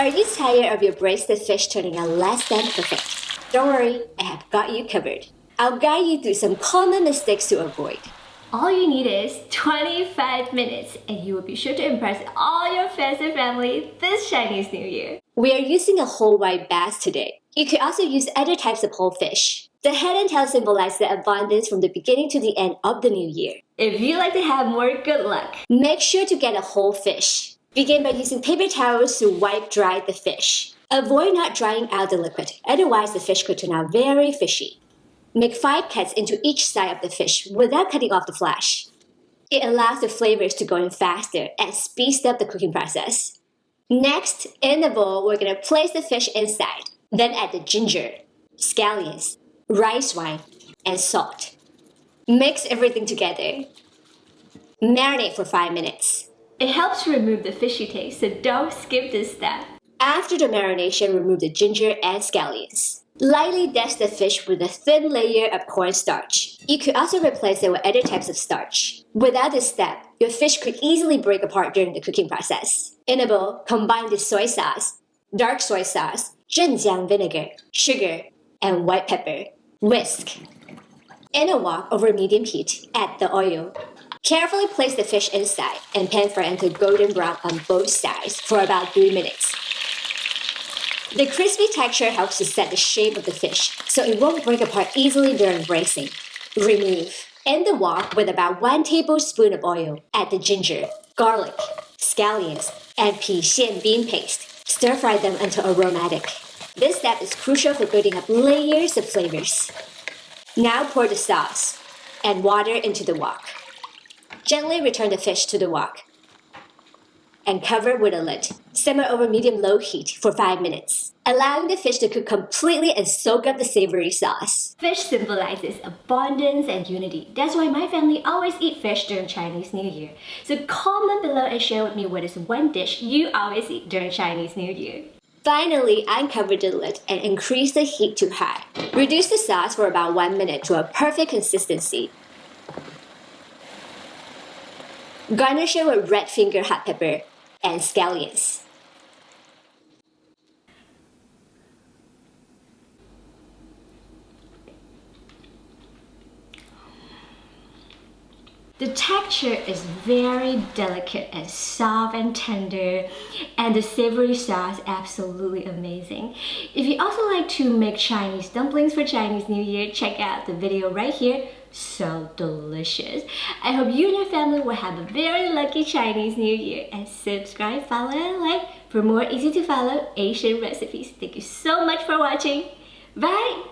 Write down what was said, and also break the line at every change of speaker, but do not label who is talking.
Are you tired of your braised fish turning out less than perfect? Don't worry, I have got you covered. I'll guide you through some common mistakes to avoid.
All you need is 25 minutes and you will be sure to impress all your friends and family this Chinese New Year.
We are using a whole white bass today. You could also use other types of whole fish. The head and tail symbolize the abundance from the beginning to the end of the new year.
If you like to have more good luck,
make sure to get a whole fish. Begin by using paper towels to wipe dry the fish. Avoid not drying out the liquid, otherwise the fish could turn out very fishy. Make 5 cuts into each side of the fish without cutting off the flesh. It allows the flavors to go in faster and speeds up the cooking process. Next, in the bowl, we're going to place the fish inside. Then add the ginger, scallions, rice wine, and salt. Mix everything together. Marinate for 5 minutes.
It helps to remove the fishy taste, so don't skip this step.
After the marination, remove the ginger and scallions. Lightly dust the fish with a thin layer of cornstarch. You could also replace it with other types of starch. Without this step, your fish could easily break apart during the cooking process. In a bowl, combine the soy sauce, dark soy sauce, Chinkiang vinegar, sugar, and white pepper. Whisk. In a wok over medium heat, add the oil. Carefully place the fish inside and pan fry until golden brown on both sides for about 3 minutes. The crispy texture helps to set the shape of the fish, so it won't break apart easily during braising. Remove. In the wok with about 1 tablespoon of oil, add the ginger, garlic, scallions, and Pixian bean paste. Stir fry them until aromatic. This step is crucial for building up layers of flavors. Now pour the sauce and water into the wok. Gently return the fish to the wok and cover with a lid. Simmer over medium-low heat for 5 minutes, allowing the fish to cook completely and soak up the savory sauce.
Fish symbolizes abundance and unity. That's why my family always eat fish during Chinese New Year. So comment below and share with me what is one dish you always eat during Chinese New Year.
Finally, uncover the lid and increase the heat to high. Reduce the sauce for about 1 minute to a perfect consistency. Garnish it with red finger hot pepper and scallions.
The texture is very delicate and soft and tender, and the savory sauce absolutely amazing. If you also like to make Chinese dumplings for Chinese New Year, check out the video right here. So delicious. I hope you and your family will have a very lucky Chinese New Year, and subscribe, follow, and like for more easy to follow Asian recipes. Thank you so much for watching. Bye!